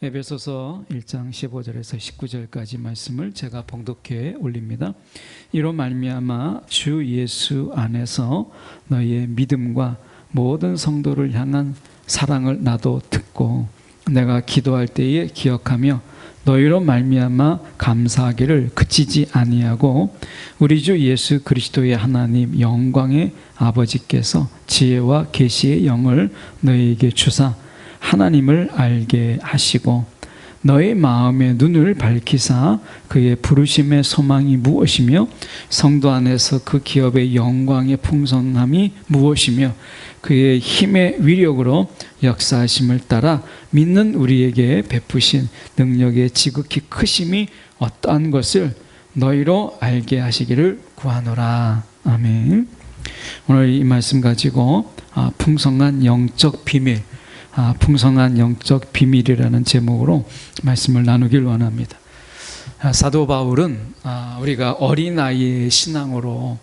에베소서 1장 15절에서 19절까지 말씀을 제가 봉독해 올립니다. 이로 말미암아 주 예수 안에서 너희의 믿음과 모든 성도를 향한 사랑을 나도 듣고 내가 기도할 때에 기억하며 너희로 말미암아 감사하기를 그치지 아니하고 우리 주 예수 그리스도의 하나님 영광의 아버지께서 지혜와 계시의 영을 너희에게 주사 하나님을 알게 하시고 너희 마음의 눈을 밝히사 그의 부르심의 소망이 무엇이며 성도 안에서 그 기업의 영광의 풍성함이 무엇이며 그의 힘의 위력으로 역사하심을 따라 믿는 우리에게 베푸신 능력의 지극히 크심이 어떠한 것을 너희로 알게 하시기를 구하노라. 아멘. 오늘 이 말씀 가지고 풍성한 영적 비밀, 풍성한 영적 비밀이라는 제목으로 말씀을 나누길 원합니다. 사도 바울은 우리가 어린아이의 신앙으로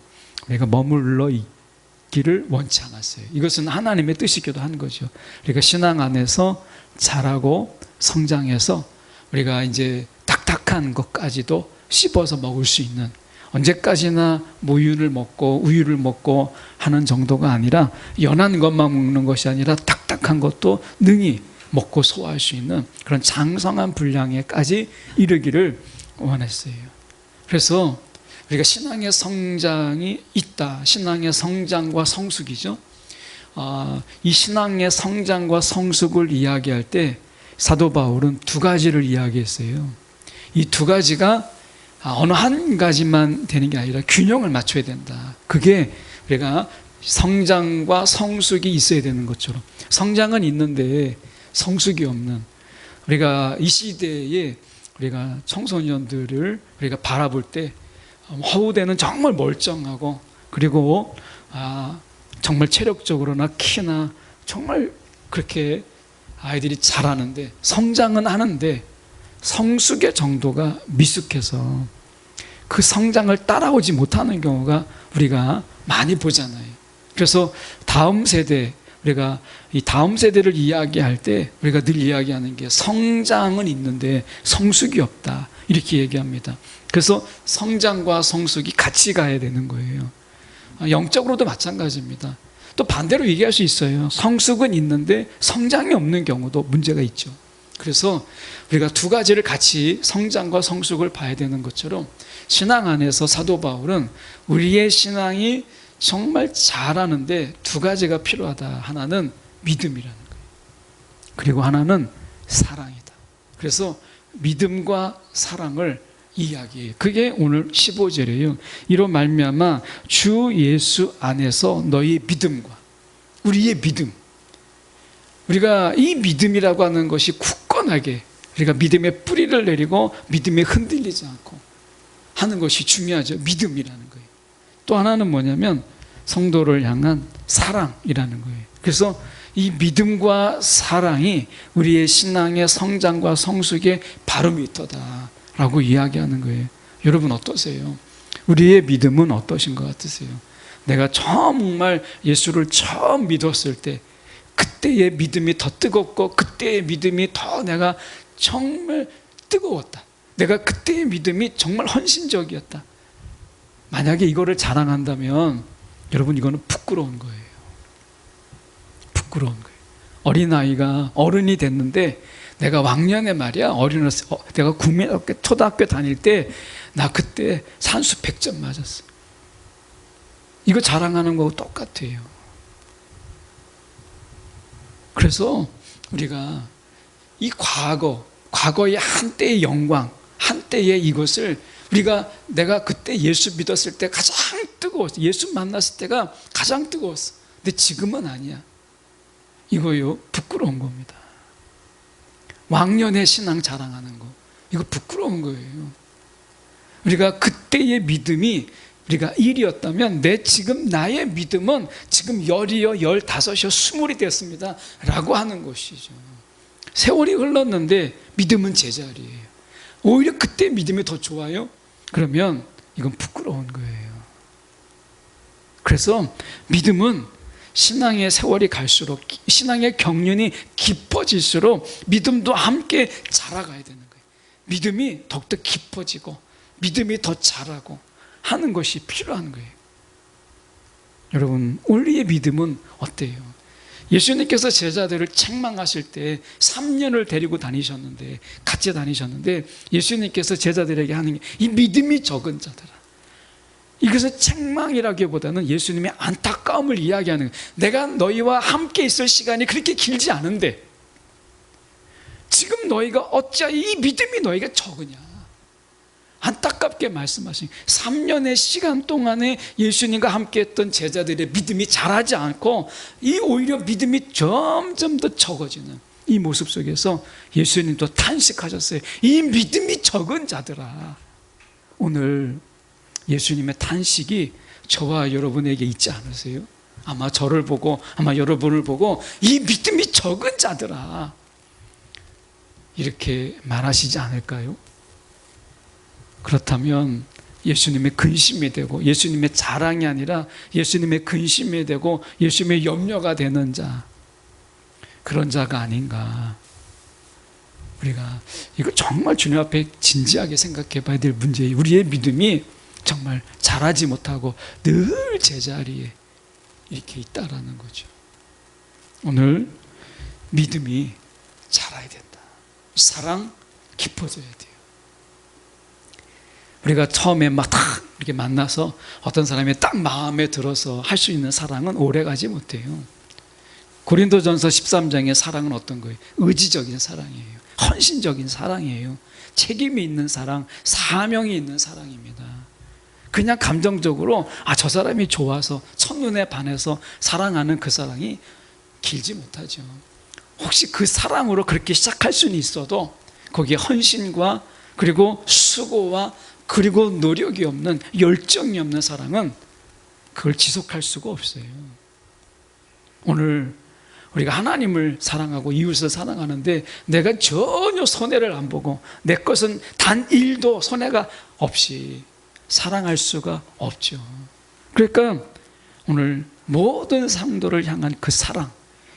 우리가 머물러 있기를 원치 않았어요. 이것은 하나님의 뜻이기도 한 거죠. 우리가 신앙 안에서 자라고 성장해서 우리가 이제 딱딱한 것까지도 씹어서 먹을 수 있는, 언제까지나 모유를 먹고 우유를 먹고 하는 정도가 아니라 연한 것만 먹는 것이 아니라 딱딱한 것도 능히 먹고 소화할 수 있는 그런 장성한 분량에까지 이르기를 원했어요. 그래서 우리가 신앙의 성장이 있다. 신앙의 성장과 성숙이죠. 이 신앙의 성장과 성숙을 이야기할 때 사도 바울은 두 가지를 이야기했어요. 이 두 가지가 어느 한 가지만 되는 게 아니라 균형을 맞춰야 된다. 그게 우리가 성장과 성숙이 있어야 되는 것처럼, 성장은 있는데 성숙이 없는, 우리가 이 시대에 우리가 청소년들을 우리가 바라볼 때 허우대는 정말 멀쩡하고, 그리고 정말 체력적으로나 키나 정말 그렇게 아이들이 잘하는데 성장은 하는데 성숙의 정도가 미숙해서 그 성장을 따라오지 못하는 경우가 우리가 많이 보잖아요. 그래서 다음 세대, 우리가 이 다음 세대를 이야기할 때 우리가 늘 이야기하는 게 성장은 있는데 성숙이 없다, 이렇게 얘기합니다. 그래서 성장과 성숙이 같이 가야 되는 거예요. 영적으로도 마찬가지입니다. 또 반대로 얘기할 수 있어요. 성숙은 있는데 성장이 없는 경우도 문제가 있죠. 그래서 우리가 두 가지를 같이, 성장과 성숙을 봐야 되는 것처럼 신앙 안에서 사도 바울은 우리의 신앙이 정말 잘하는데 두 가지가 필요하다. 하나는 믿음이라는 거예요. 그리고 하나는 사랑이다. 그래서 믿음과 사랑을 이야기해요. 그게 오늘 15절이에요. 이로 말미암아 주 예수 안에서 너희 믿음과, 우리의 믿음, 우리가 이 믿음이라고 하는 것이 굳건하게 우리가 믿음의 뿌리를 내리고 믿음에 흔들리지 않고 하는 것이 중요하죠. 믿음이라는 거예요. 또 하나는 뭐냐면 성도를 향한 사랑이라는 거예요. 그래서 이 믿음과 사랑이 우리의 신앙의 성장과 성숙의 바로미터다라고 이야기하는 거예요. 여러분 어떠세요? 우리의 믿음은 어떠신 것 같으세요? 내가 정말 예수를 처음 믿었을 때 그때의 믿음이 더 뜨겁고, 그때의 믿음이 더 내가 정말 뜨거웠다. 내가 그때의 믿음이 정말 헌신적이었다. 만약에 이거를 자랑한다면 여러분, 이거는 부끄러운 거예요. 부끄러운 거예요. 어린아이가 어른이 됐는데 내가 왕년에 말이야, 내가 국민학교, 초등학교 다닐 때 나 그때 산수 100점 맞았어. 이거 자랑하는 거하고 똑같아요. 그래서 우리가 이 과거의 한때의 영광, 한때의 이것을 내가 그때 예수 믿었을 때 가장 뜨거웠어. 예수 만났을 때가 가장 뜨거웠어. 근데 지금은 아니야. 이거요, 부끄러운 겁니다. 왕년의 신앙 자랑하는 거, 이거 부끄러운 거예요. 우리가 그때의 믿음이 우리가 1이었다면 지금 나의 믿음은 지금 10이요, 15이요, 20이 됐습니다 라고 하는 것이죠. 세월이 흘렀는데 믿음은 제자리예요. 오히려 그때 믿음이 더 좋아요? 그러면 이건 부끄러운 거예요. 그래서 믿음은 신앙의 세월이 갈수록, 신앙의 경륜이 깊어질수록 믿음도 함께 자라가야 되는 거예요. 믿음이 더욱더 깊어지고 믿음이 더 자라고 하는 것이 필요한 거예요. 여러분, 우리의 믿음은 어때요? 예수님께서 제자들을 책망하실 때 3년을 데리고 다니셨는데, 같이 다니셨는데, 예수님께서 제자들에게 하는 게 이 믿음이 적은 자들아. 이것은 책망이라기보다는 예수님의 안타까움을 이야기하는 거예요. 내가 너희와 함께 있을 시간이 그렇게 길지 않은데 지금 너희가 어찌하여 이 믿음이 너희가 적으냐. 안타깝게 말씀하신 3년의 시간 동안에 예수님과 함께 했던 제자들의 믿음이 자라지 않고 이 오히려 믿음이 점점 더 적어지는 이 모습 속에서 예수님도 탄식하셨어요. 이 믿음이 적은 자들아. 오늘 예수님의 탄식이 저와 여러분에게 있지 않으세요? 아마 저를 보고, 아마 여러분을 보고 이 믿음이 적은 자들아 이렇게 말하시지 않을까요? 그렇다면 예수님의 근심이 되고 예수님의 자랑이 아니라 예수님의 근심이 되고 예수님의 염려가 되는 자, 그런 자가 아닌가. 우리가 이거 정말 주님 앞에 진지하게 생각해 봐야 될 문제예요. 우리의 믿음이 정말 자라지 못하고 늘 제자리에 이렇게 있다라는 거죠. 오늘 믿음이 자라야 된다. 사랑 깊어져야 돼요. 우리가 처음에 막 딱 이렇게 만나서 어떤 사람이 딱 마음에 들어서 할 수 있는 사랑은 오래가지 못해요. 고린도전서 13장의 사랑은 어떤 거예요? 의지적인 사랑이에요. 헌신적인 사랑이에요. 책임이 있는 사랑, 사명이 있는 사랑입니다. 그냥 감정적으로 저 사람이 좋아서 첫눈에 반해서 사랑하는 그 사랑이 길지 못하죠. 혹시 그 사랑으로 그렇게 시작할 수는 있어도 거기에 헌신과 그리고 수고와 그리고 노력이 없는, 열정이 없는 사랑은 그걸 지속할 수가 없어요. 오늘 우리가 하나님을 사랑하고 이웃을 사랑하는데 내가 전혀 손해를 안 보고 내 것은 단 1도 손해가 없이 사랑할 수가 없죠. 그러니까 오늘 모든 상도를 향한 그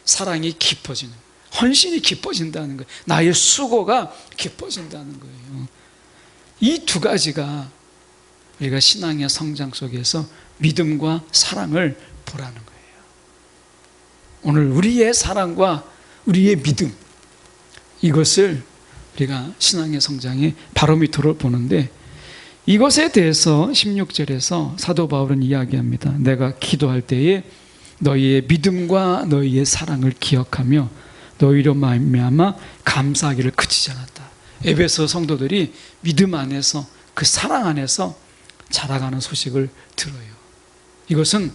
사랑이 깊어지는, 헌신이 깊어진다는 거예요. 나의 수고가 깊어진다는 거예요. 이 두 가지가 우리가 신앙의 성장 속에서 믿음과 사랑을 보라는 거예요. 오늘 우리의 사랑과 우리의 믿음, 이것을 우리가 신앙의 성장의 바로미터로 보는데, 이것에 대해서 16절에서 사도 바울은 이야기합니다. 내가 기도할 때에 너희의 믿음과 너희의 사랑을 기억하며 너희로 말미암아 감사하기를 그치지 않았다. 에베소 성도들이 믿음 안에서, 그 사랑 안에서 자라가는 소식을 들어요. 이것은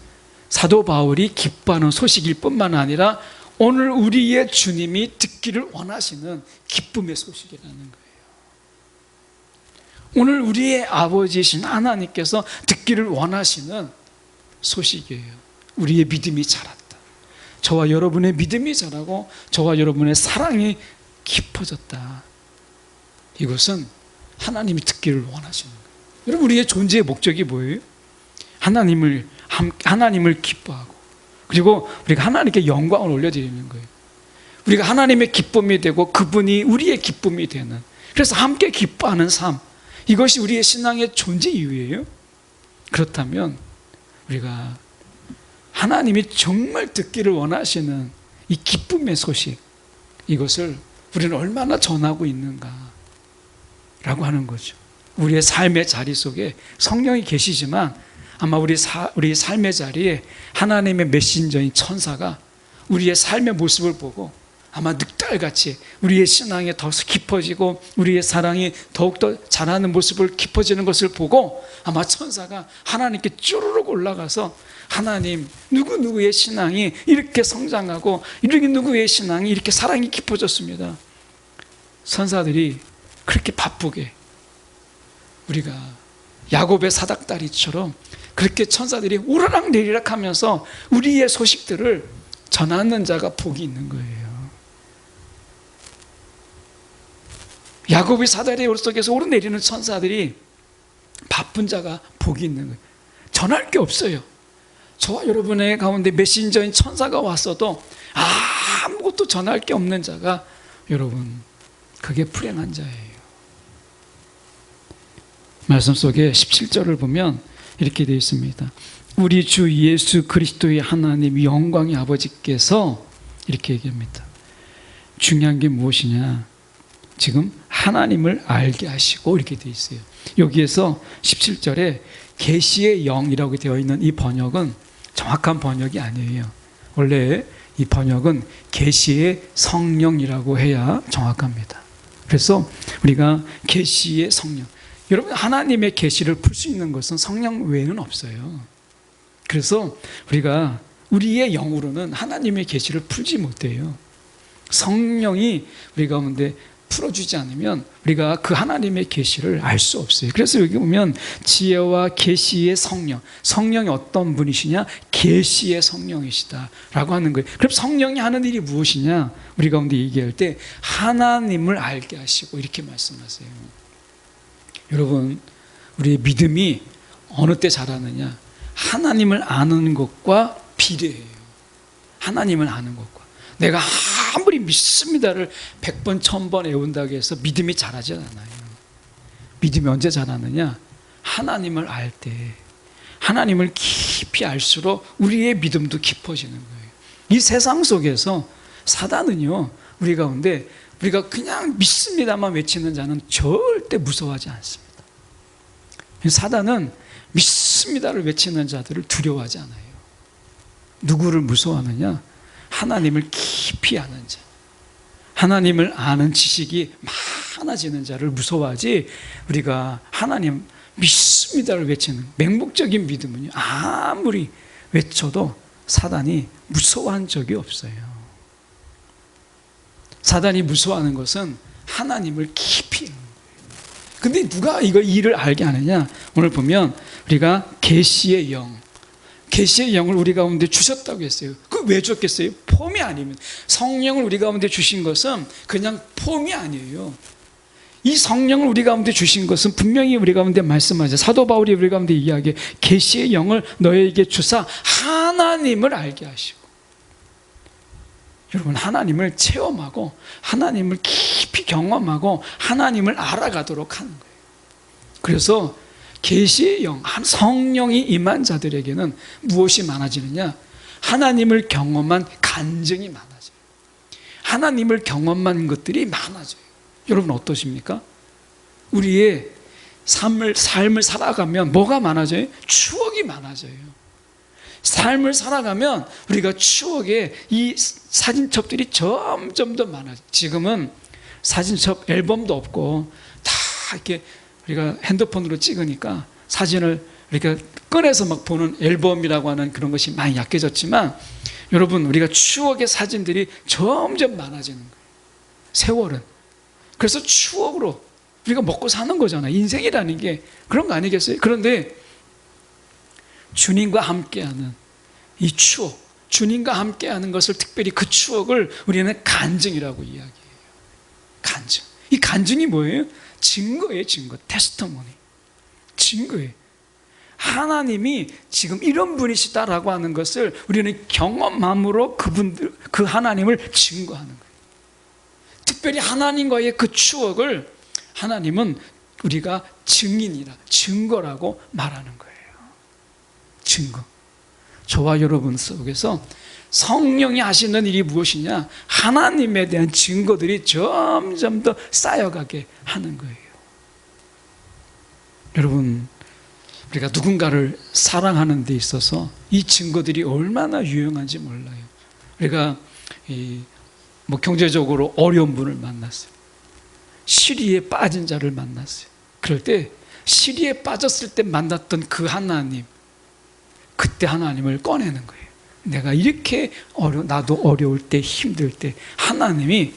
사도 바울이 기뻐하는 소식일 뿐만 아니라 오늘 우리의 주님이 듣기를 원하시는 기쁨의 소식이라는 거예요. 오늘 우리의 아버지이신 하나님께서 듣기를 원하시는 소식이에요. 우리의 믿음이 자랐다. 저와 여러분의 믿음이 자라고 저와 여러분의 사랑이 깊어졌다. 이것은 하나님이 듣기를 원하시는 거예요. 여러분, 우리의 존재의 목적이 뭐예요? 하나님을 기뻐하고 그리고 우리가 하나님께 영광을 올려드리는 거예요. 우리가 하나님의 기쁨이 되고 그분이 우리의 기쁨이 되는, 그래서 함께 기뻐하는 삶, 이것이 우리의 신앙의 존재 이유예요. 그렇다면 우리가 하나님이 정말 듣기를 원하시는 이 기쁨의 소식, 이것을 우리는 얼마나 전하고 있는가 라고 하는 거죠. 우리의 삶의 자리 속에 성령이 계시지만 아마 우리 삶의 자리에 하나님의 메신저인 천사가 우리의 삶의 모습을 보고 아마 늑달같이 우리의 신앙이 더 깊어지고 우리의 사랑이 더욱더 자라는 모습을 깊어지는 것을 보고 아마 천사가 하나님께 쭈르륵 올라가서 하나님, 누구누구의 신앙이 이렇게 성장하고 누구의 신앙이 이렇게 사랑이 깊어졌습니다. 천사들이 그렇게 바쁘게, 우리가 야곱의 사닥다리처럼 그렇게 천사들이 오르락내리락 하면서 우리의 소식들을 전하는 자가 복이 있는 거예요. 야곱의 사다리 속에서 오르내리는 천사들이 바쁜 자가 복이 있는 거예요. 전할 게 없어요. 저와 여러분의 가운데 메신저인 천사가 왔어도 아무것도 전할 게 없는 자가 여러분, 그게 불행한 자예요. 말씀 속에 17절을 보면 이렇게 되어 있습니다. 우리 주 예수 그리스도의 하나님 영광의 아버지께서 이렇게 얘기합니다. 중요한 게 무엇이냐? 지금 하나님을 알게 하시고 이렇게 되어 있어요. 여기에서 17절에 계시의 영이라고 되어 있는 이 번역은 정확한 번역이 아니에요. 원래 이 번역은 계시의 성령이라고 해야 정확합니다. 그래서 우리가 계시의 성령, 여러분 하나님의 계시를 풀 수 있는 것은 성령 외에는 없어요. 그래서 우리가 우리의 영으로는 하나님의 계시를 풀지 못해요. 성령이 우리 가운데 풀어주지 않으면 우리가 그 하나님의 계시를 알 수 없어요. 그래서 여기 보면 지혜와 계시의 성령, 성령이 어떤 분이시냐? 계시의 성령이시다 라고 하는 거예요. 그럼 성령이 하는 일이 무엇이냐? 우리 가운데 얘기할 때 하나님을 알게 하시고 이렇게 말씀하세요. 여러분, 우리의 믿음이 어느 때 자라느냐? 하나님을 아는 것과 비례해요. 하나님을 아는 것과. 내가 아무리 믿습니다를 100번, 1000번 외운다고 해서 믿음이 자라지 않아요. 믿음이 언제 자라느냐? 하나님을 알 때. 하나님을 깊이 알수록 우리의 믿음도 깊어지는 거예요. 이 세상 속에서 사단은요, 우리 가운데 우리가 그냥 믿습니다만 외치는 자는 절대 무서워하지 않습니다. 사단은 믿습니다를 외치는 자들을 두려워하지 않아요. 누구를 무서워하느냐? 하나님을 깊이 아는 자, 하나님을 아는 지식이 많아지는 자를 무서워하지, 우리가 하나님 믿습니다를 외치는 맹목적인 믿음은요, 아무리 외쳐도 사단이 무서워한 적이 없어요. 사단이 무서워하는 것은 하나님을 깊이. 근데 누가 이거 일을 알게 하느냐? 오늘 보면 우리가 계시의 영, 계시의 영을 우리 가운데 주셨다고 했어요. 그 왜 줬겠어요? 폼이 아니면. 성령을 우리 가운데 주신 것은 그냥 폼이 아니에요. 이 성령을 우리 가운데 주신 것은 분명히 우리 가운데 말씀하죠. 사도 바울이 우리 가운데 이야기해. 계시의 영을 너에게 주사 하나님을 알게 하시고. 여러분, 하나님을 체험하고 하나님을 깊이 경험하고 하나님을 알아가도록 하는 거예요. 그래서 계시의 영, 성령이 임한 자들에게는 무엇이 많아지느냐? 하나님을 경험한 간증이 많아져요. 하나님을 경험한 것들이 많아져요. 여러분 어떠십니까? 우리의 삶을 살아가면 뭐가 많아져요? 추억이 많아져요. 삶을 살아가면 우리가 추억에 이 사진첩들이 점점 더 많아져요. 지금은 사진첩 앨범도 없고 다 이렇게 우리가 핸드폰으로 찍으니까 사진을 이렇게 꺼내서 막 보는 앨범이라고 하는 그런 것이 많이 약해졌지만, 여러분 우리가 추억의 사진들이 점점 많아지는 거예요. 세월은. 그래서 추억으로 우리가 먹고 사는 거잖아요. 인생이라는 게 그런 거 아니겠어요? 그런데 주님과 함께하는 이 추억, 주님과 함께하는 것을, 특별히 그 추억을 우리는 간증이라고 이야기해요. 간증. 이 간증이 뭐예요? 증거예요. 증거. 테스터모니. 증거예요. 하나님이 지금 이런 분이시다라고 하는 것을 우리는 경험함으로 그 하나님을 증거하는 거예요. 특별히 하나님과의 그 추억을 하나님은 우리가 증거라고 말하는 거예요. 증거. 저와 여러분 속에서 성령이 하시는 일이 무엇이냐? 하나님에 대한 증거들이 점점 더 쌓여가게 하는 거예요. 여러분, 우리가 누군가를 사랑하는 데 있어서 이 증거들이 얼마나 유용한지 몰라요. 우리가 경제적으로 어려운 분을 만났어요. 시리에 빠진 자를 만났어요. 그럴 때 시리에 빠졌을 때 만났던 그 하나님, 그때 하나님을 꺼내는 거예요. 내가 이렇게 나도 어려울 때, 힘들 때 하나님이,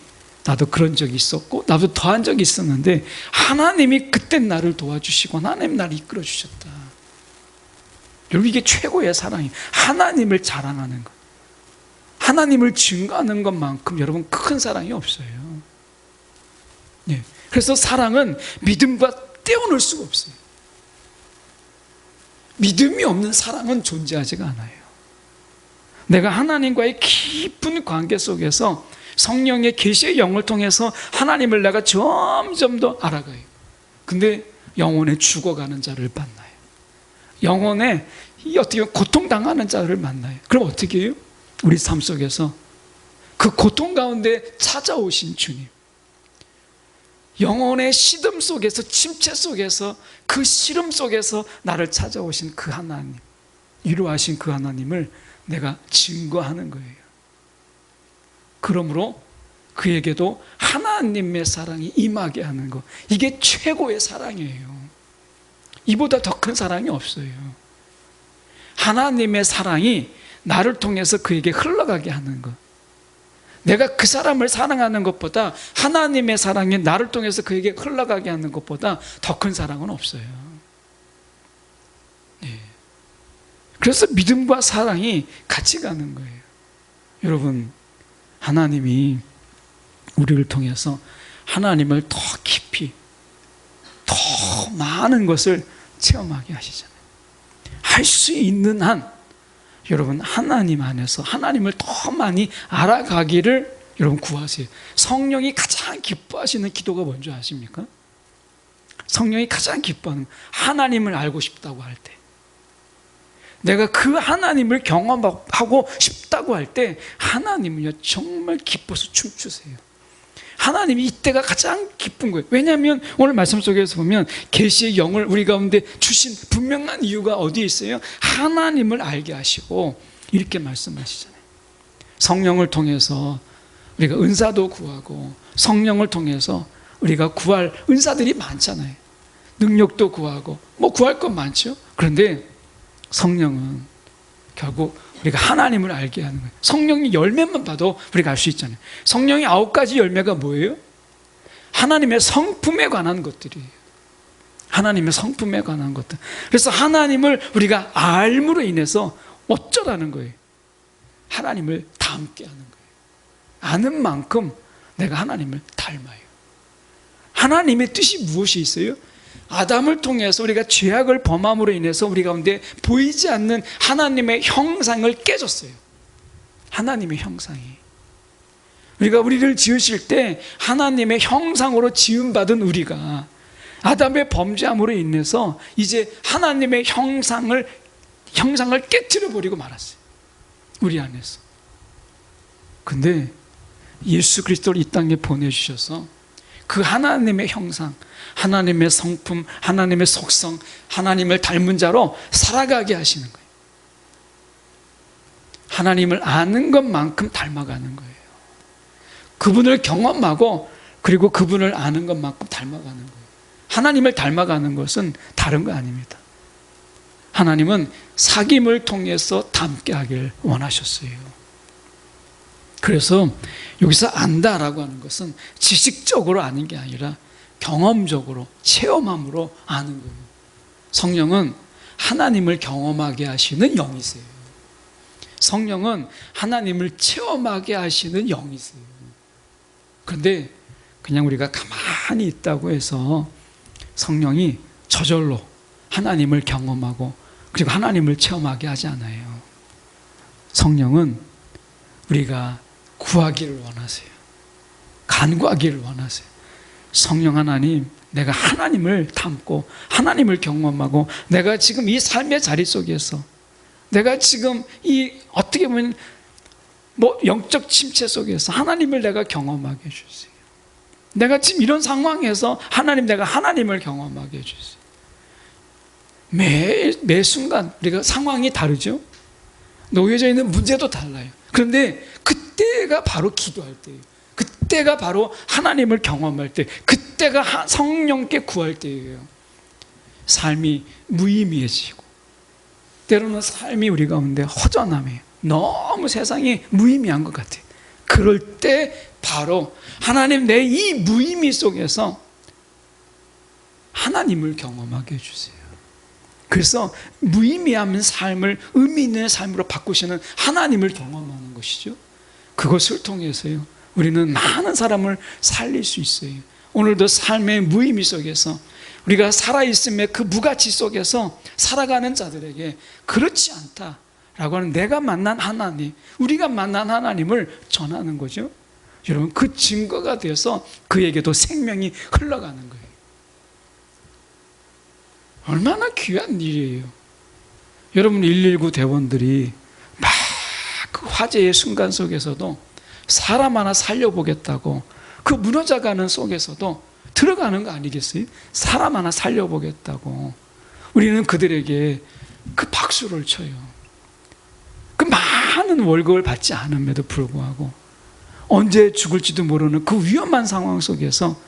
나도 그런 적이 있었고 나도 더한 적이 있었는데 하나님이 그때 나를 도와주시고 하나님 나를 이끌어 주셨다. 여러분, 이게 최고의 사랑이에요. 하나님을 자랑하는 것, 하나님을 증거하는 것만큼 여러분 큰 사랑이 없어요. 네. 그래서 사랑은 믿음과 떼어놓을 수가 없어요. 믿음이 없는 사랑은 존재하지가 않아요. 내가 하나님과의 깊은 관계 속에서 성령의 계시의 영을 통해서 하나님을 내가 점점 더 알아가요. 근데 영혼에 죽어가는 자를 만나요. 영혼에 어떻게 고통당하는 자를 만나요. 그럼 어떻게 해요? 우리 삶 속에서 그 고통 가운데 찾아오신 주님, 영혼의 시름 속에서, 침체 속에서, 그 시름 속에서 나를 찾아오신 그 하나님, 위로하신 그 하나님을 내가 증거하는 거예요. 그러므로 그에게도 하나님의 사랑이 임하게 하는 것, 이게 최고의 사랑이에요. 이보다 더 큰 사랑이 없어요. 하나님의 사랑이 나를 통해서 그에게 흘러가게 하는 것, 내가 그 사람을 사랑하는 것보다 하나님의 사랑이 나를 통해서 그에게 흘러가게 하는 것보다 더 큰 사랑은 없어요. 네. 그래서 믿음과 사랑이 같이 가는 거예요. 여러분, 하나님이 우리를 통해서 하나님을 더 깊이, 더 많은 것을 체험하게 하시잖아요. 할 수 있는 한 여러분, 하나님 안에서 하나님을 더 많이 알아가기를 여러분 구하세요. 성령이 가장 기뻐하시는 기도가 뭔지 아십니까? 성령이 가장 기뻐하는, 하나님을 알고 싶다고 할 때, 내가 그 하나님을 경험하고 싶다고 할 때 하나님은요 정말 기뻐서 춤추세요. 하나님이 이때가 가장 기쁜 거예요. 왜냐하면 오늘 말씀 속에서 보면 계시의 영을 우리 가운데 주신 분명한 이유가 어디에 있어요? 하나님을 알게 하시고, 이렇게 말씀하시잖아요. 성령을 통해서 우리가 은사도 구하고, 성령을 통해서 우리가 구할 은사들이 많잖아요. 능력도 구하고 뭐 구할 건 많죠. 그런데 성령은 결국 우리가 하나님을 알게 하는 거예요. 성령의 열매만 봐도 우리가 알 수 있잖아요. 성령의 9가지 열매가 뭐예요? 하나님의 성품에 관한 것들이에요. 하나님의 성품에 관한 것들. 그래서 하나님을 우리가 알므로 인해서 어쩌라는 거예요? 하나님을 닮게 하는 거예요. 아는 만큼 내가 하나님을 닮아요. 하나님의 뜻이 무엇이 있어요? 아담을 통해서 우리가 죄악을 범함으로 인해서 우리 가운데 보이지 않는 하나님의 형상을 깨졌어요. 하나님의 형상이, 우리가 우리를 지으실 때 하나님의 형상으로 지음받은 우리가 아담의 범죄함으로 인해서 이제 하나님의 형상을 깨트려 버리고 말았어요. 우리 안에서. 근데 예수 그리스도를 이 땅에 보내주셔서 그 하나님의 형상, 하나님의 성품, 하나님의 속성, 하나님을 닮은 자로 살아가게 하시는 거예요. 하나님을 아는 것만큼 닮아가는 거예요. 그분을 경험하고 그리고 그분을 아는 것만큼 닮아가는 거예요. 하나님을 닮아가는 것은 다른 거 아닙니다. 하나님은 사귐을 통해서 닮게 하길 원하셨어요. 그래서 여기서 안다라고 하는 것은 지식적으로 아는 게 아니라 경험적으로, 체험함으로 아는 거예요. 성령은 하나님을 경험하게 하시는 영이세요. 성령은 하나님을 체험하게 하시는 영이세요. 그런데 그냥 우리가 가만히 있다고 해서 성령이 저절로 하나님을 경험하고 그리고 하나님을 체험하게 하지 않아요. 성령은 우리가 구하기를 원하세요. 간구하기를 원하세요. 성령 하나님, 내가 하나님을 닮고 하나님을 경험하고 내가 지금 이 삶의 자리 속에서 내가 지금 이 어떻게 보면 영적 침체 속에서 하나님을 내가 경험하게 해주세요. 내가 지금 이런 상황에서 하나님, 내가 하나님을 경험하게 해주세요. 매 순간 우리가 상황이 다르죠. 놓여져 있는 문제도 달라요. 그런데 그때가 바로 기도할 때예요. 그때가 바로 하나님을 경험할 때, 그때가 성령께 구할 때예요. 삶이 무의미해지고 때로는 삶이 우리 가운데 허전함이에요. 너무 세상이 무의미한 것 같아요. 그럴 때 바로 하나님, 내 이 무의미 속에서 하나님을 경험하게 해주세요. 그래서 무의미한 삶을 의미 있는 삶으로 바꾸시는 하나님을 경험하는 것이죠. 그것을 통해서요, 우리는 많은 사람을 살릴 수 있어요. 오늘도 삶의 무의미 속에서 우리가 살아있음의 그 무가치 속에서 살아가는 자들에게 그렇지 하는 내가 만난 하나님, 우리가 만난 하나님을 전하는 거죠. 여러분, 그 증거가 되어서 그에게도 생명이 흘러가는 거예요. 얼마나 귀한 일이에요. 여러분, 119 대원들이 막 그 화재의 순간 속에서도 사람 하나 살려보겠다고, 그 무너져가는 속에서도 들어가는 거 아니겠어요? 사람 하나 살려보겠다고. 우리는 그들에게 그 박수를 쳐요. 그 많은 월급을 받지 않음에도 불구하고 언제 죽을지도 모르는 그 위험한 상황 속에서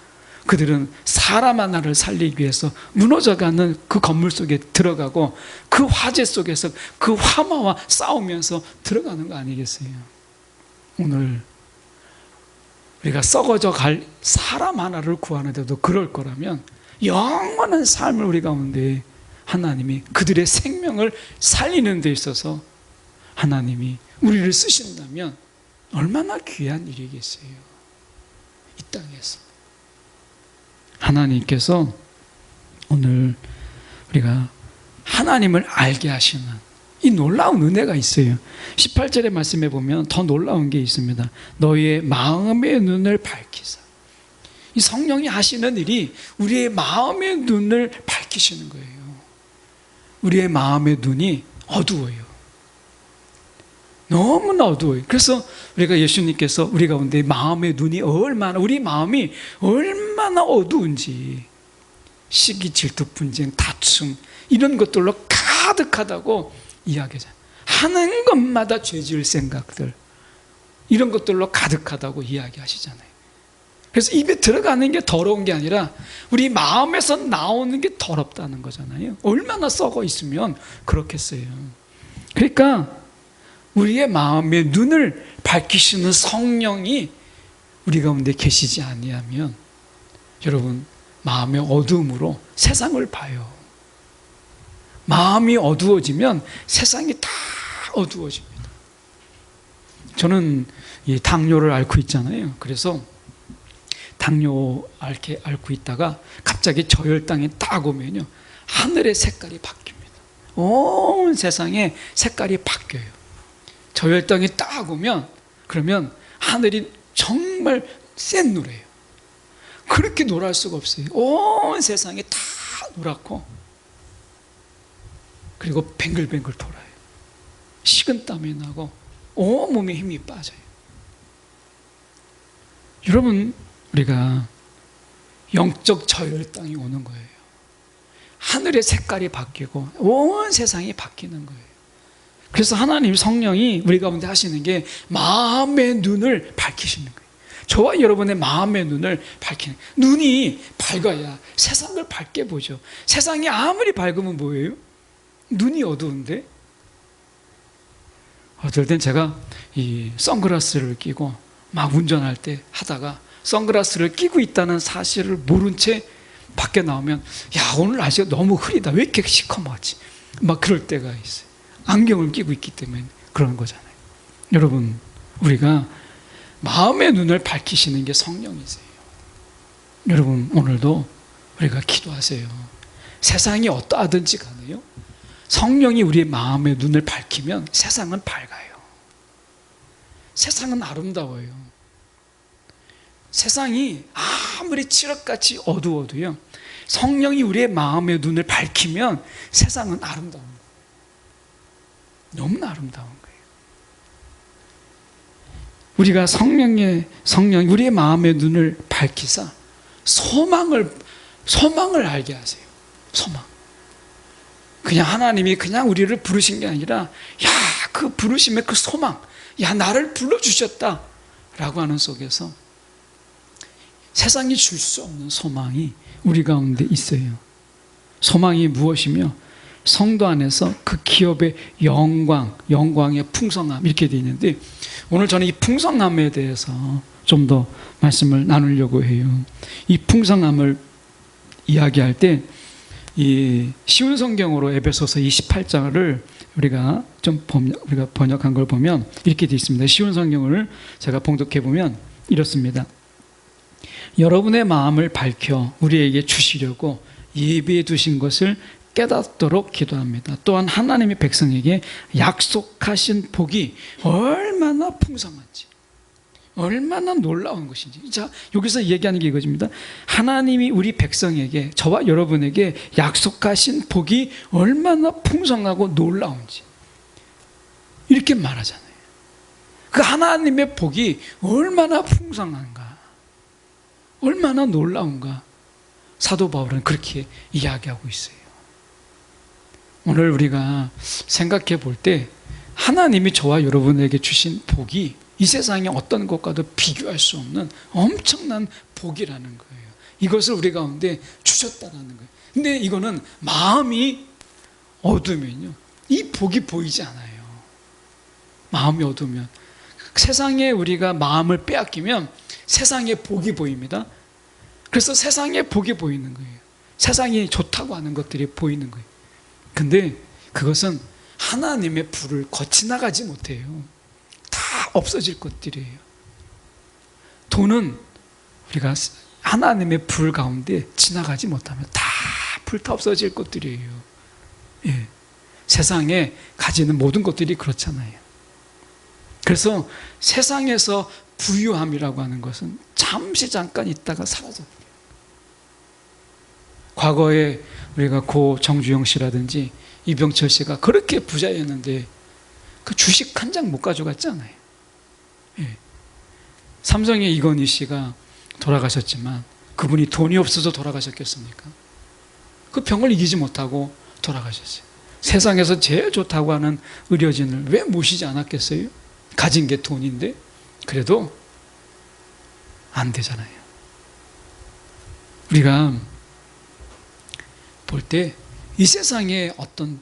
그들은 사람 하나를 살리기 위해서 무너져가는 그 건물 속에 들어가고 그 화재 속에서 그 화마와 싸우면서 들어가는 거 아니겠어요? 오늘 우리가 썩어져 갈 사람 하나를 구하는데도 그럴 거라면 영원한 삶을 우리 가운데 하나님이 그들의 생명을 살리는 데 있어서 하나님이 우리를 쓰신다면 얼마나 귀한 일이겠어요. 이 땅에서 하나님께서 오늘 우리가 하나님을 알게 하시는 이 놀라운 은혜가 있어요. 18절의 말씀에 보면 더 놀라운 게 있습니다. 너희의 마음의 눈을 밝히사. 이 성령이 하시는 일이 우리의 마음의 눈을 밝히시는 거예요. 우리의 마음의 눈이 어두워요. 너무나 어두워요. 그래서 우리가 예수님께서 우리 가운데 마음의 눈이 얼마나, 우리 마음이 얼마나 어두운지, 시기, 질투, 분쟁, 다툼 이런 것들로 가득하다고 이야기하잖아요. 하는 것마다 죄지을 생각들, 이런 것들로 가득하다고 이야기하시잖아요. 그래서 입에 들어가는 게 더러운 게 아니라 우리 마음에서 나오는 게 더럽다는 거잖아요. 얼마나 썩어 있으면 그렇겠어요. 그러니까 우리의 마음의 눈을 밝히시는 성령이 우리 가운데 계시지 아니하면 여러분, 마음의 어두움으로 세상을 봐요. 마음이 어두워지면 세상이 다 어두워집니다. 저는 이 당뇨를 앓고 있잖아요. 그래서 당뇨 앓고 있다가 갑자기 저혈당이 딱 오면요, 하늘의 색깔이 바뀝니다. 온 세상에 색깔이 바뀌어요. 저혈당이 딱 오면 그러면 하늘이 정말 센 노래예요. 그렇게 노랄 수가 없어요. 온 세상이 다 노랗고 그리고 뱅글뱅글 돌아요. 식은땀이 나고 온 몸에 힘이 빠져요. 여러분, 우리가 영적 저혈당이 오는 거예요. 하늘의 색깔이 바뀌고 온 세상이 바뀌는 거예요. 그래서 하나님 성령이 우리 가운데 하시는 게 마음의 눈을 밝히시는 거예요. 저와 여러분의 마음의 눈을 밝히는 거예요. 눈이 밝아야 세상을 밝게 보죠. 세상이 아무리 밝으면 뭐예요? 눈이 어두운데? 어떨 땐 제가 이 선글라스를 끼고 막 운전할 때 하다가 선글라스를 끼고 있다는 사실을 모른 채 밖에 나오면, 야, 오늘 날씨가 너무 흐리다. 왜 이렇게 시커멓지? 막 그럴 때가 있어요. 안경을 끼고 있기 때문에 그런 거잖아요. 여러분, 우리가 마음의 눈을 밝히시는 게 성령이세요. 여러분, 오늘도 우리가 기도하세요. 세상이 어떠하든지 간에요, 성령이 우리의 마음의 눈을 밝히면 세상은 밝아요. 세상은 아름다워요. 세상이 아무리 칠흑같이 어두워도요, 성령이 우리의 마음의 눈을 밝히면 세상은 아름다운 거예요. 너무나 아름다운 거예요. 우리가 성령이 우리의 마음의 눈을 밝히사 소망을 알게 하세요. 소망. 그냥 하나님이 그냥 우리를 부르신 게 아니라, 야, 그 부르심의 그 소망, 야, 나를 불러주셨다 라고 하는 속에서 세상이 줄 수 없는 소망이 우리 가운데 있어요. 소망이 무엇이며 성도 안에서 그 기업의 영광의 풍성함, 이렇게 되어 있는데, 오늘 저는 이 풍성함에 대해서 좀 더 말씀을 나누려고 해요. 이 풍성함을 이야기할 때 이 쉬운 성경으로 에베소서 28장을 우리가 번역한 걸 보면 이렇게 되어 있습니다. 쉬운 성경을 제가 봉독해 보면 이렇습니다. 여러분의 마음을 밝혀 우리에게 주시려고 예비해 두신 것을 깨닫도록 기도합니다. 또한 하나님의 백성에게 약속하신 복이 얼마나 풍성한지, 얼마나 놀라운 것인지. 자, 여기서 얘기하는 게 이것입니다. 하나님이 우리 백성에게, 저와 여러분에게 약속하신 복이 얼마나 풍성하고 놀라운지 이렇게 말하잖아요. 그 하나님의 복이 얼마나 풍성한가, 얼마나 놀라운가, 사도 바울은 그렇게 이야기하고 있어요. 오늘 우리가 생각해 볼 때 하나님이 저와 여러분에게 주신 복이 이 세상의 어떤 것과도 비교할 수 없는 엄청난 복이라는 거예요. 이것을 우리 가운데 주셨다라는 거예요. 근데 이거는 마음이 어두우면요, 이 복이 보이지 않아요. 마음이 어두우면, 세상에 우리가 마음을 빼앗기면 세상의 복이 보입니다. 그래서 세상의 복이 보이는 거예요. 세상이 좋다고 하는 것들이 보이는 거예요. 근데 그것은 하나님의 불을 거치 나가지 못해요. 다 없어질 것들이에요. 돈은 우리가 하나님의 불 가운데 지나가지 못하면 다 불타 없어질 것들이에요. 예. 세상에 가지는 모든 것들이 그렇잖아요. 그래서 세상에서 부유함이라고 하는 것은 잠시 잠깐 있다가 사라져요. 과거에 우리가 고 정주영 씨라든지 이병철 씨가 그렇게 부자였는데 그 주식 한 장 못 가져갔잖아요. 예. 삼성의 이건희 씨가 돌아가셨지만 그분이 돈이 없어서 돌아가셨겠습니까? 그 병을 이기지 못하고 돌아가셨어요. 세상에서 제일 좋다고 하는 의료진을 왜 모시지 않았겠어요? 가진 게 돈인데. 그래도 안 되잖아요. 우리가 볼 때 이 세상의 어떤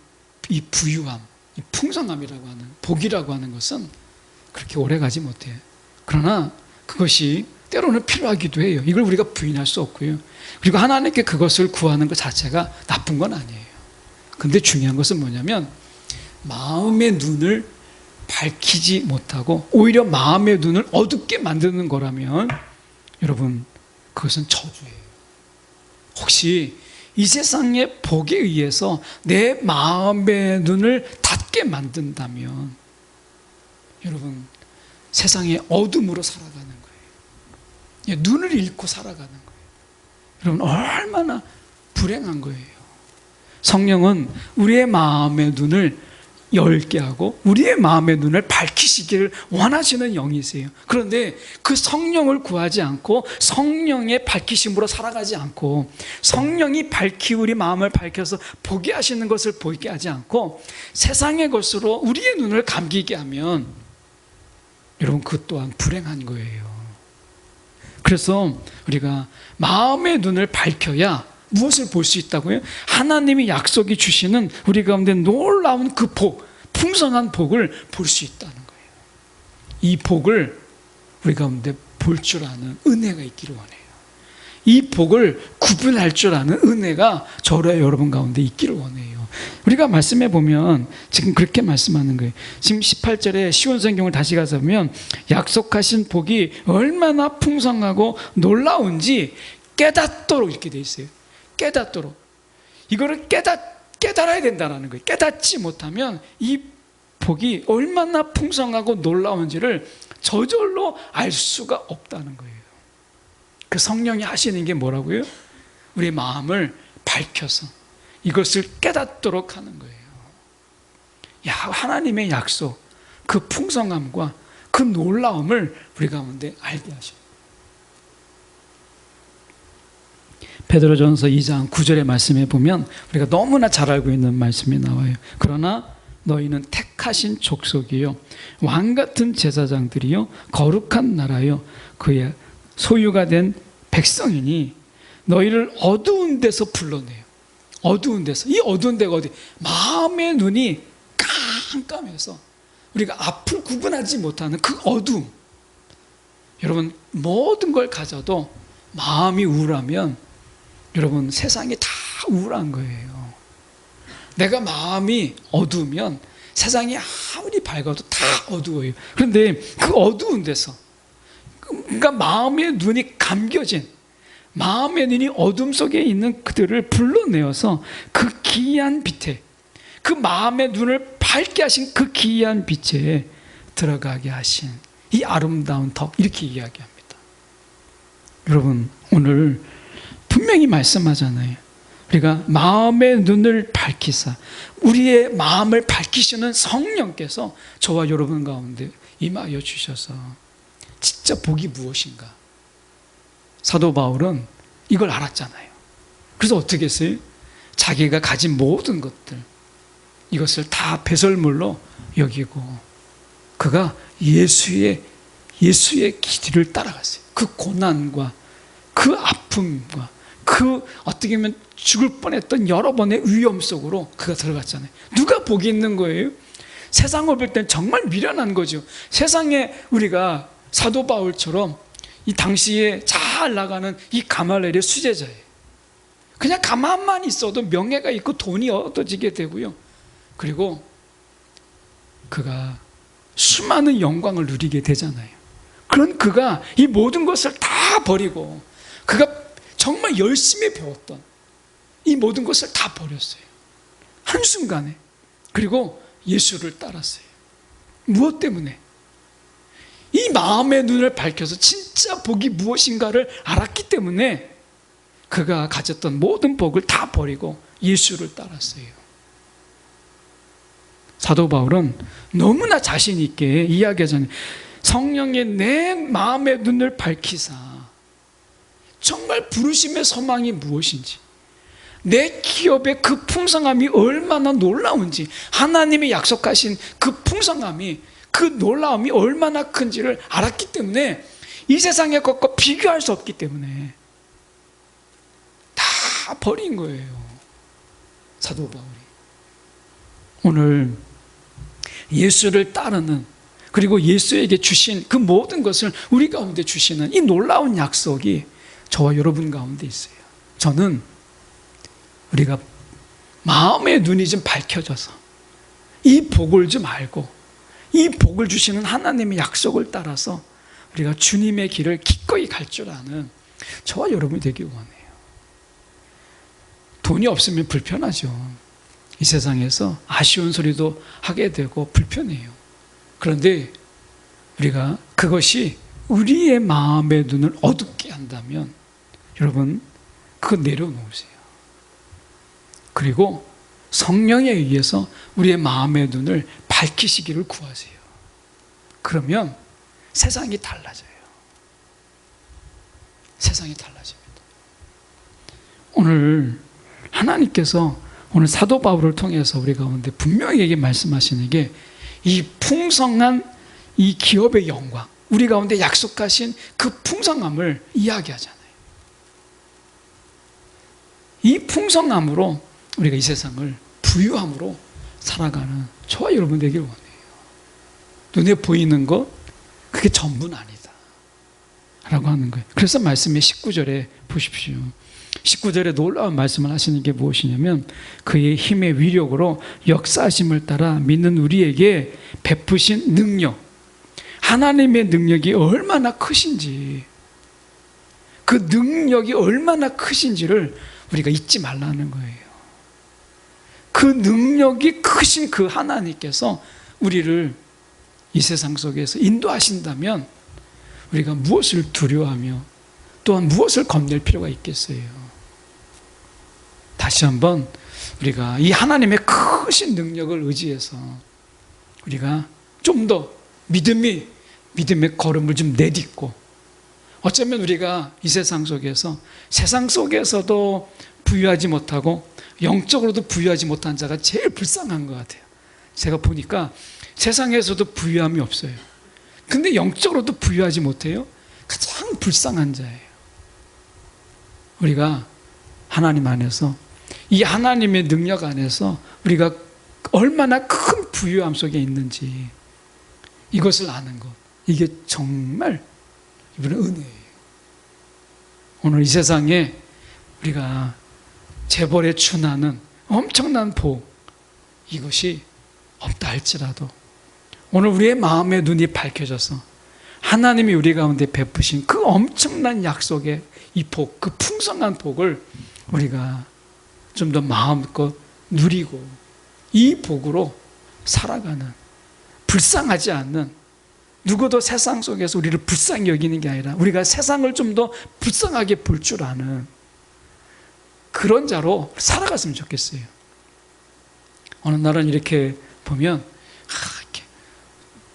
이 부유함, 이 풍성함이라고 하는, 복이라고 하는 것은 그렇게 오래 가지 못해요. 그러나 그것이 때로는 필요하기도 해요. 이걸 우리가 부인할 수 없고요. 그리고 하나님께 그것을 구하는 것 자체가 나쁜 건 아니에요. 근데 중요한 것은 뭐냐면 마음의 눈을 밝히지 못하고 오히려 마음의 눈을 어둡게 만드는 거라면 여러분, 그것은 저주예요. 혹시 이 세상의 복에 의해서 내 마음의 눈을 닫게 만든다면 여러분, 세상의 어둠으로 살아가는 거예요. 눈을 잃고 살아가는 거예요. 여러분, 얼마나 불행한 거예요. 성령은 우리의 마음의 눈을 열게 하고 우리의 마음의 눈을 밝히시기를 원하시는 영이세요. 그런데 그 성령을 구하지 않고 성령의 밝히심으로 살아가지 않고 성령이 우리 마음을 밝혀서 보게 하시는 것을 보이게 하지 않고 세상의 것으로 우리의 눈을 감기게 하면 여러분, 그것 또한 불행한 거예요. 그래서 우리가 마음의 눈을 밝혀야 무엇을 볼 수 있다고요? 하나님이 약속이 주시는 우리 가운데 놀라운 그 복, 풍성한 복을 볼 수 있다는 거예요. 이 복을 우리 가운데 볼 줄 아는 은혜가 있기를 원해요. 이 복을 구분할 줄 아는 은혜가 저와 여러분 가운데 있기를 원해요. 우리가 말씀해 보면 지금 그렇게 말씀하는 거예요. 지금 18절에 시온 성경을 다시 가서 보면 약속하신 복이 얼마나 풍성하고 놀라운지 깨닫도록 이렇게 돼 있어요. 깨닫도록. 이거를 깨달아야 된다는 거예요. 깨닫지 못하면 이 복이 얼마나 풍성하고 놀라운지를 저절로 알 수가 없다는 거예요. 그 성령이 하시는 게 뭐라고요? 우리 마음을 밝혀서 이것을 깨닫도록 하는 거예요. 하나님의 약속, 그 풍성함과 그 놀라움을 우리 가운데 알게 하셔요. 베드로전서 2장 9절의 말씀에 보면 우리가 너무나 잘 알고 있는 말씀이 나와요. 그러나 너희는 택하신 족속이요 왕같은 제사장들이요 거룩한 나라요 그의 소유가 된 백성이니 너희를 어두운 데서 불러내요. 어두운 데서. 이 어두운 데가 어디? 마음의 눈이 깜깜해서 우리가 앞을 구분하지 못하는 그 어두움. 여러분, 모든 걸 가져도 마음이 우울하면 여러분, 세상이 다 우울한 거예요. 내가 마음이 어두우면 세상이 아무리 밝아도 다 어두워요. 그런데 그 어두운 데서, 그러니까 마음의 눈이 감겨진, 마음의 눈이 어둠 속에 있는 그들을 불러내어서 그 기이한 빛에, 그 마음의 눈을 밝게 하신 그 기이한 빛에 들어가게 하신 이 아름다운 덕, 이렇게 이야기합니다. 여러분, 오늘 분명히 말씀하잖아요. 우리가 마음의 눈을 밝히사, 우리의 마음을 밝히시는 성령께서 저와 여러분 가운데 임하여 주셔서 진짜 복이 무엇인가? 사도 바울은 이걸 알았잖아요. 그래서 어떻게 했어요? 자기가 가진 모든 것들, 이것을 다 배설물로 여기고 그가 예수의 길을 따라갔어요. 그 고난과 그 아픔과 그 어떻게 보면 죽을 뻔했던 여러 번의 위험 속으로 그가 들어갔잖아요. 누가 복이 있는 거예요? 세상을 볼 땐 정말 미련한 거죠. 세상에 우리가 사도 바울처럼 이 당시에 잘 나가는 이 가말리엘의 수제자예요. 그냥 가만만 있어도 명예가 있고 돈이 얻어지게 되고요. 그리고 그가 수많은 영광을 누리게 되잖아요. 그런 그가 이 모든 것을 다 버리고 그가 정말 열심히 배웠던 이 모든 것을 다 버렸어요. 한순간에. 그리고 예수를 따랐어요. 무엇 때문에? 이 마음의 눈을 밝혀서 진짜 복이 무엇인가를 알았기 때문에 그가 가졌던 모든 복을 다 버리고 예수를 따랐어요. 사도 바울은 너무나 자신 있게 이야기하잖아요. 성령의 내 마음의 눈을 밝히사 정말 부르심의 소망이 무엇인지, 내 기업의 그 풍성함이 얼마나 놀라운지, 하나님이 약속하신 그 풍성함이, 그 놀라움이 얼마나 큰지를 알았기 때문에 이 세상의 것과 비교할 수 없기 때문에 다 버린 거예요. 사도 바울이. 오늘 예수를 따르는, 그리고 예수에게 주신 그 모든 것을 우리 가운데 주시는 이 놀라운 약속이 저와 여러분 가운데 있어요. 저는 우리가 마음의 눈이 좀 밝혀져서 이 복을 좀 알고 이 복을 주시는 하나님의 약속을 따라서 우리가 주님의 길을 기꺼이 갈 줄 아는 저와 여러분이 되길 원해요. 돈이 없으면 불편하죠. 이 세상에서 아쉬운 소리도 하게 되고 불편해요. 그런데 우리가 그것이 우리의 마음의 눈을 어둡게 한다면 여러분 그거 내려놓으세요. 그리고 성령에 의해서 우리의 마음의 눈을 밝히시기를 구하세요. 그러면 세상이 달라져요. 세상이 달라집니다. 오늘 하나님께서 오늘 사도 바울을 통해서 우리 가운데 분명하게 말씀하시는 게 이 풍성한 이 기업의 영광, 우리 가운데 약속하신 그 풍성함을 이야기하잖아요. 이 풍성함으로 우리가 이 세상을 부유함으로 살아가는 저와 여러분 되길 원해요. 눈에 보이는 것, 그게 전부는 아니다 라고 하는 거예요. 그래서 말씀의 19절에 보십시오. 19절에 놀라운 말씀을 하시는 게 무엇이냐면 그의 힘의 위력으로 역사하심을 따라 믿는 우리에게 베푸신 능력, 하나님의 능력이 얼마나 크신지, 그 능력이 얼마나 크신지를 우리가 잊지 말라는 거예요. 그 능력이 크신 그 하나님께서 우리를 이 세상 속에서 인도하신다면 우리가 무엇을 두려워하며 또한 무엇을 겁낼 필요가 있겠어요. 다시 한번 우리가 이 하나님의 크신 능력을 의지해서 우리가 좀 더 믿음의 걸음을 좀 내딛고, 어쩌면 우리가 이 세상 속에서도 부유하지 못하고 영적으로도 부유하지 못한 자가 제일 불쌍한 것 같아요. 제가 보니까 세상에서도 부유함이 없어요. 근데 영적으로도 부유하지 못해요. 가장 불쌍한 자예요. 우리가 하나님 안에서, 이 하나님의 능력 안에서 우리가 얼마나 큰 부유함 속에 있는지 이것을 아는 것, 이게 정말 이번에 은혜예요. 오늘 이 세상에 우리가 재벌에 준하는 엄청난 복, 이것이 없다 할지라도 오늘 우리의 마음의 눈이 밝혀져서 하나님이 우리 가운데 베푸신 그 엄청난 약속의 이 복, 그 풍성한 복을 우리가 좀 더 마음껏 누리고 이 복으로 살아가는, 불쌍하지 않는, 누구도 세상 속에서 우리를 불쌍히 여기는 게 아니라 우리가 세상을 좀 더 불쌍하게 볼 줄 아는 그런 자로 살아갔으면 좋겠어요. 어느 날은 이렇게 보면 이렇게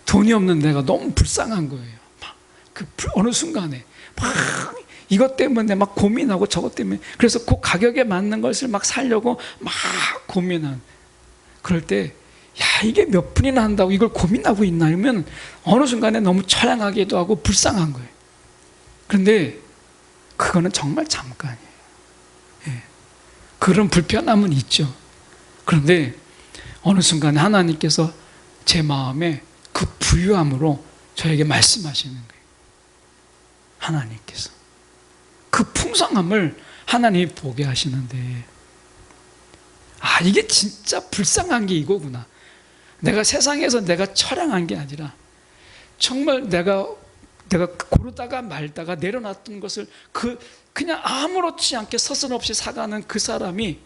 돈이 없는 내가 너무 불쌍한 거예요. 어느 순간에 이것 때문에 막 고민하고 저것 때문에, 그래서 그 가격에 맞는 것을 막 사려고 막 고민한, 그럴 때 이게 몇 푼이나 한다고 이걸 고민하고 있나, 이러면 어느 순간에 너무 처량하기도 하고 불쌍한 거예요. 그런데 그거는 정말 잠깐이에요. 그런 불편함은 있죠. 그런데 어느 순간에 하나님께서 제 마음에 그 부유함으로 저에게 말씀하시는 거예요. 하나님께서 그 풍성함을 하나님이 보게 하시는데, 이게 진짜 불쌍한 게 이거구나. 내가 세상에서 내가 처량한 게 아니라 정말 내가 고르다가 말다가 내려놨던 것을 그냥 아무렇지 않게 서슴없이 사가는 그 사람이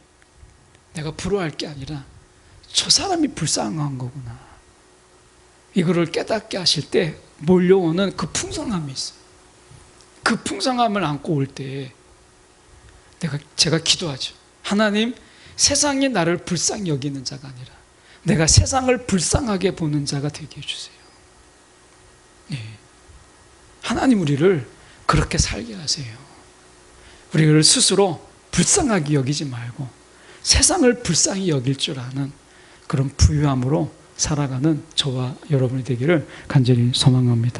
내가 부러워할 게 아니라 저 사람이 불쌍한 거구나. 이거를 깨닫게 하실 때 몰려오는 그 풍성함이 있어요. 그 풍성함을 안고 올 때 제가 기도하죠. 하나님, 세상이 나를 불쌍히 여기는 자가 아니라 내가 세상을 불쌍하게 보는 자가 되게 해주세요. 하나님 우리를 그렇게 살게 하세요. 우리를 스스로 불쌍하게 여기지 말고 세상을 불쌍히 여길 줄 아는 그런 부유함으로 살아가는 저와 여러분이 되기를 간절히 소망합니다.